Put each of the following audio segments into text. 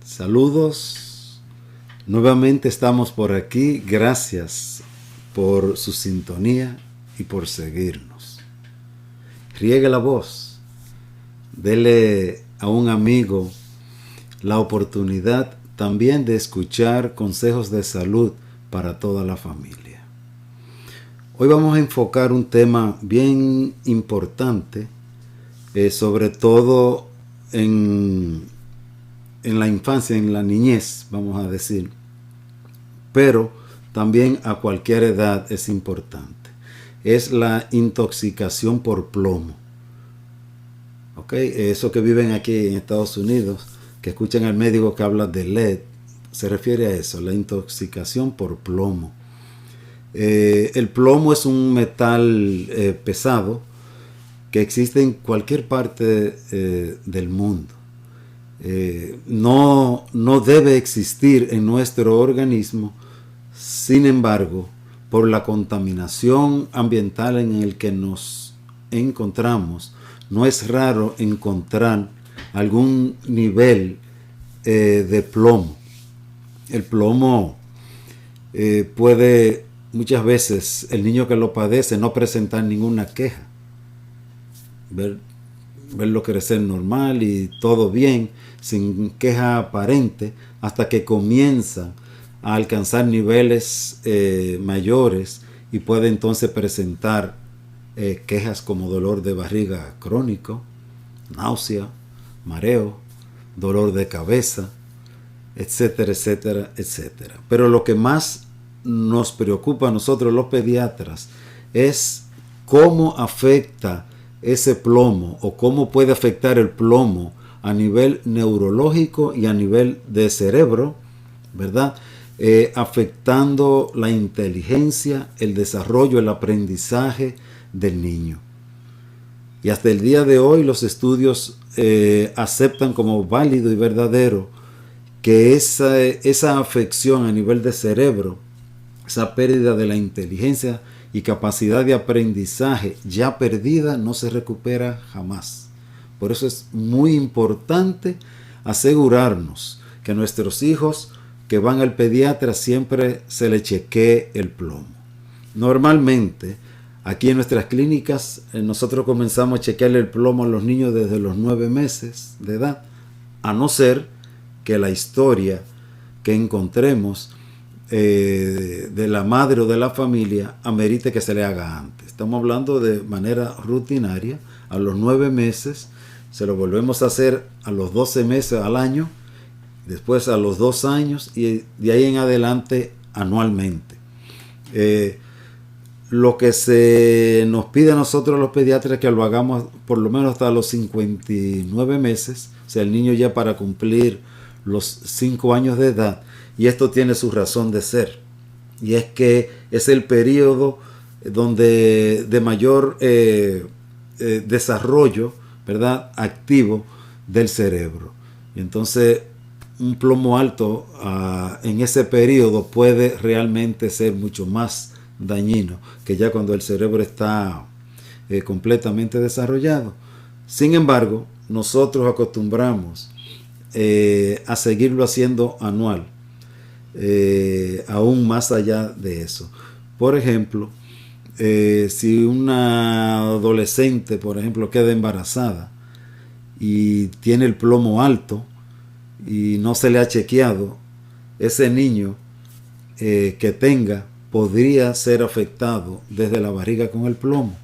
Saludos, nuevamente estamos por aquí, gracias por su sintonía y por seguirnos. Riegue la voz, dele a un amigo la oportunidad también de escuchar consejos de salud para toda la familia. Hoy vamos a enfocar un tema bien importante, sobre todo en la infancia, en la niñez, vamos a decir, pero también a cualquier edad es importante. Es la intoxicación por plomo. ¿Okay? Eso que viven aquí en Estados Unidos, que escuchan al médico que habla de lead, se refiere a eso, la intoxicación por plomo. El plomo es un metal pesado que existe en cualquier parte del mundo. No debe existir en nuestro organismo. Sin embargo, por la contaminación ambiental en el que nos encontramos, no es raro encontrar algún nivel de plomo. El plomo puede, muchas veces, el niño que lo padece no presentar ninguna queja. Verlo crecer normal y todo bien, sin queja aparente, hasta que comienza a alcanzar niveles mayores y puede entonces presentar quejas como dolor de barriga crónico, náusea, mareo, dolor de cabeza, etcétera, etcétera, etcétera. Pero lo que más nos preocupa a nosotros los pediatras es cómo afecta ese plomo o cómo puede afectar el plomo a nivel neurológico y a nivel de cerebro, ¿verdad? Afectando la inteligencia, el desarrollo, el aprendizaje del niño. Y hasta el día de hoy los estudios aceptan como válido y verdadero que esa afección a nivel de cerebro, esa pérdida de la inteligencia y capacidad de aprendizaje ya perdida, no se recupera jamás. Por eso es muy importante asegurarnos que nuestros hijos que van al pediatra siempre se le chequee el plomo. Normalmente, aquí en nuestras clínicas, nosotros comenzamos a chequearle el plomo a los niños desde los 9 meses de edad, a no ser que la historia que encontremos de la madre o de la familia amerite que se le haga antes. Estamos hablando de manera rutinaria. A los 9 meses se lo volvemos a hacer, a los 12 meses al año, después a los 2 años y de ahí en adelante anualmente. Lo que se nos pide a nosotros los pediatras es que lo hagamos por lo menos hasta los 59 meses, o sea, el niño ya para cumplir los 5 años de edad. Y esto tiene su razón de ser, y es que es el periodo donde de mayor desarrollo, ¿verdad?, activo del cerebro. Y entonces un plomo alto en ese periodo puede realmente ser mucho más dañino que ya cuando el cerebro está completamente desarrollado. Sin embargo, nosotros acostumbramos a seguirlo haciendo anual. Aún más allá de eso. Por ejemplo, si una adolescente, por ejemplo, queda embarazada y tiene el plomo alto y no se le ha chequeado, ese niño que tenga podría ser afectado desde la barriga con el plomo.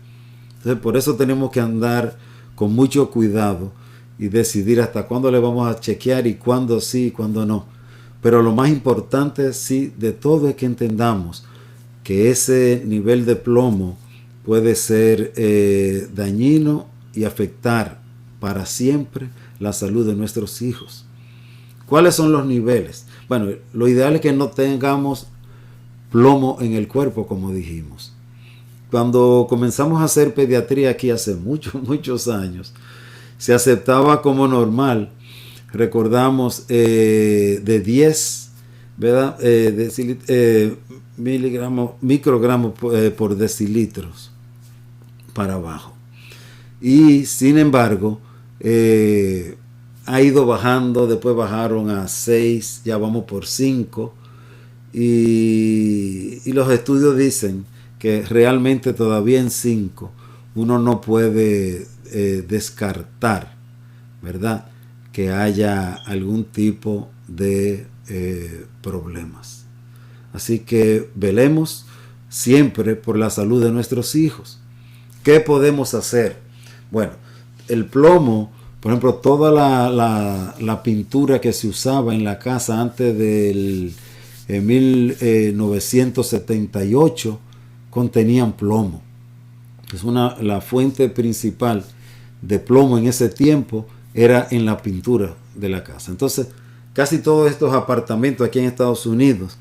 Entonces, por eso tenemos que andar con mucho cuidado y decidir hasta cuándo le vamos a chequear y cuándo sí y cuándo no. Pero lo más importante, sí, de todo es que entendamos que ese nivel de plomo puede ser dañino y afectar para siempre la salud de nuestros hijos. ¿Cuáles son los niveles? Bueno, lo ideal es que no tengamos plomo en el cuerpo, como dijimos. Cuando comenzamos a hacer pediatría aquí hace muchos años, se aceptaba como normal. Recordamos de 10, ¿verdad? Microgramos por decilitros para abajo. Y sin embargo, ha ido bajando, después bajaron a 6, ya vamos por 5. Y los estudios dicen que realmente todavía en 5 uno no puede descartar, ¿verdad?, que haya algún tipo de problemas. Así que velemos siempre por la salud de nuestros hijos. ¿Qué podemos hacer? Bueno, el plomo, por ejemplo, toda la pintura que se usaba en la casa antes del 1978 contenían plomo. La fuente principal de plomo en ese tiempo era en la pintura de la casa. Entonces, casi todos estos apartamentos aquí en Estados Unidos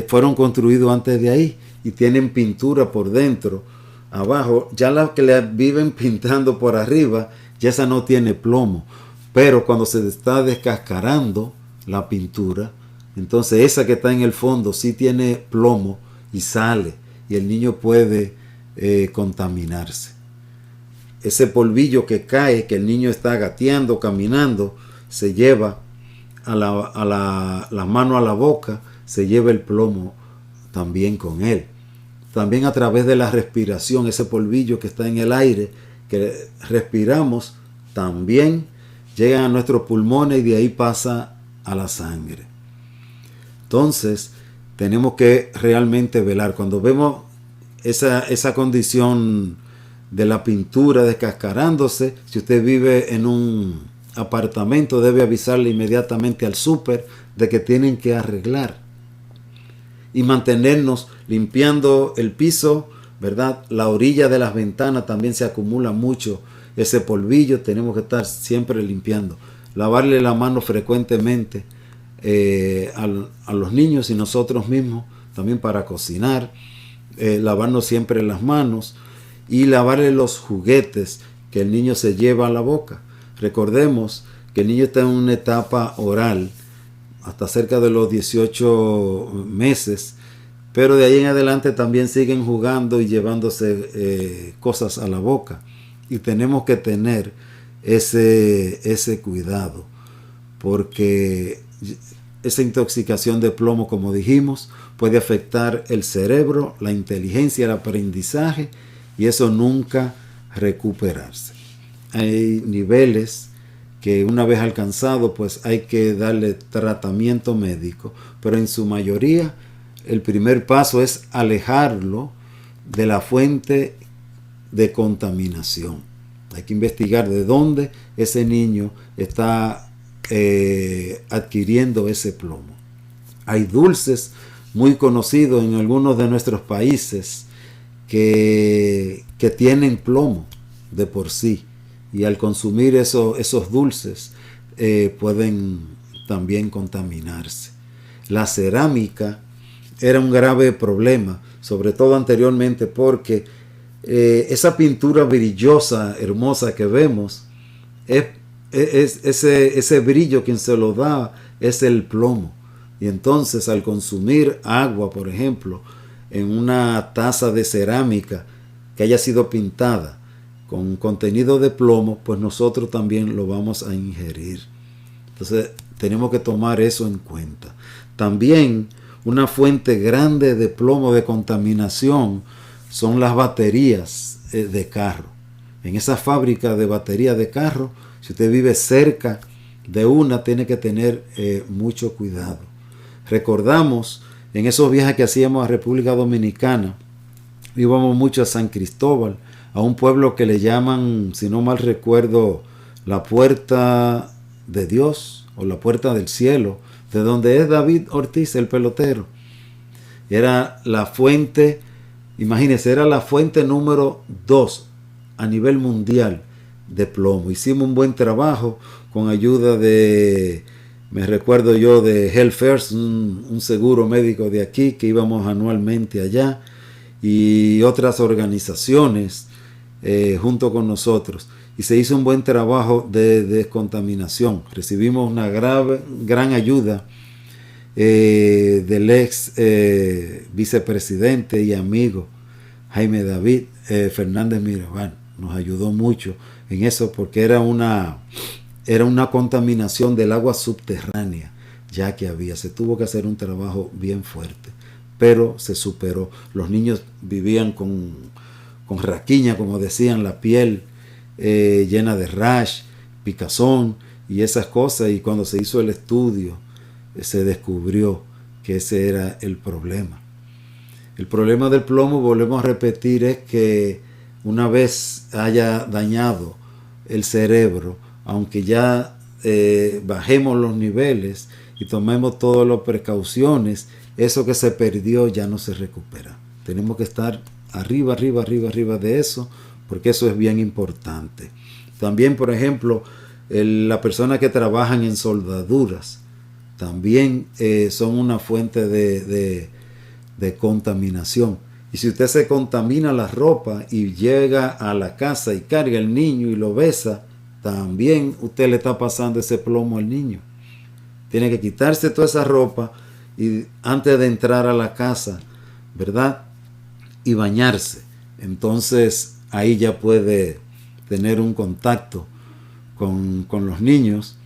fueron construidos antes de ahí y tienen pintura por dentro. Abajo, ya las que le viven pintando por arriba, ya esa no tiene plomo. Pero cuando se está descascarando la pintura, entonces esa que está en el fondo sí tiene plomo y sale. Y el niño puede contaminarse. Ese polvillo que cae, que el niño está gateando, caminando, se lleva la mano a la boca, se lleva el plomo también con él. También a través de la respiración, ese polvillo que está en el aire, que respiramos, también llega a nuestros pulmones y de ahí pasa a la sangre. Entonces, tenemos que realmente velar. Cuando vemos esa condición de la pintura descascarándose, si usted vive en un apartamento, debe avisarle inmediatamente al súper de que tienen que arreglar. Y mantenernos limpiando el piso, ¿verdad? La orilla de las ventanas también se acumula mucho ese polvillo, tenemos que estar siempre limpiando. Lavarle la mano frecuentemente a los niños y nosotros mismos, también para cocinar, lavarnos siempre las manos y lavarle los juguetes que el niño se lleva a la boca. Recordemos que el niño está en una etapa oral hasta cerca de los 18 meses, pero de ahí en adelante también siguen jugando y llevándose cosas a la boca, y tenemos que tener ese cuidado, porque esa intoxicación de plomo, como dijimos, puede afectar el cerebro, la inteligencia, el aprendizaje, y eso nunca recuperarse. Hay niveles que una vez alcanzado, pues hay que darle tratamiento médico, pero en su mayoría el primer paso es alejarlo de la fuente de contaminación. Hay que investigar de dónde ese niño está adquiriendo ese plomo. Hay dulces muy conocidos en algunos de nuestros países que tienen plomo de por sí, y al consumir esos dulces pueden también contaminarse. La cerámica era un grave problema, sobre todo anteriormente, porque esa pintura brillosa, hermosa que vemos, ese brillo quien se lo da es el plomo. Y entonces al consumir agua, por ejemplo, en una taza de cerámica que haya sido pintada con contenido de plomo, pues nosotros también lo vamos a ingerir. Entonces tenemos que tomar eso en cuenta. También una fuente grande de plomo, de contaminación, son las baterías de carro. En esa fábrica de baterías de carro, si usted vive cerca de una, tiene que tener mucho cuidado. Recordamos en esos viajes que hacíamos a República Dominicana, íbamos mucho a San Cristóbal, a un pueblo que le llaman, si no mal recuerdo, la Puerta de Dios o la Puerta del Cielo, de donde es David Ortiz, el pelotero. Era la fuente, imagínense, era la fuente número 2 a nivel mundial de plomo. Hicimos un buen trabajo con ayuda de, me recuerdo yo, de Health First, un seguro médico de aquí que íbamos anualmente allá, y otras organizaciones junto con nosotros, y se hizo un buen trabajo de descontaminación. Recibimos una gran ayuda del ex vicepresidente y amigo Jaime David Fernández Mirabal. Nos ayudó mucho en eso, porque era una era una contaminación del agua subterránea, ya que se tuvo que hacer un trabajo bien fuerte, pero se superó. Los niños vivían con raquiña, como decían, la piel llena de rash, picazón y esas cosas, y cuando se hizo el estudio se descubrió que ese era el problema. El problema del plomo, volvemos a repetir, es que una vez haya dañado el cerebro, aunque ya bajemos los niveles y tomemos todas las precauciones, eso que se perdió ya no se recupera. Tenemos que estar arriba de eso, porque eso es bien importante. También, por ejemplo, las personas que trabajan en soldaduras también son una fuente de contaminación. Y si usted se contamina la ropa y llega a la casa y carga el niño y lo besa, también usted le está pasando ese plomo al niño. Tiene que quitarse toda esa ropa y antes de entrar a la casa, ¿verdad? Y bañarse. Entonces ahí ya puede tener un contacto con los niños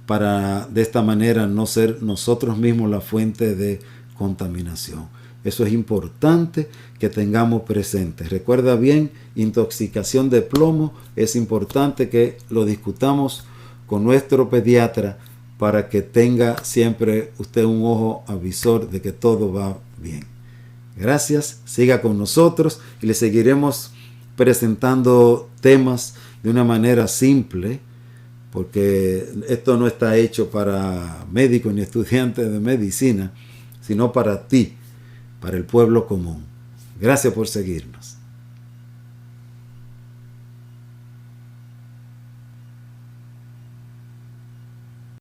para de esta manera no ser nosotros mismos la fuente de contaminación. Eso es importante que tengamos presente. Recuerda bien, intoxicación de plomo, es importante que lo discutamos con nuestro pediatra para que tenga siempre usted un ojo avisor de que todo va bien. Gracias, siga con nosotros y le seguiremos presentando temas de una manera simple, porque esto no está hecho para médicos ni estudiantes de medicina, sino para ti, para el pueblo común. Gracias por seguirnos.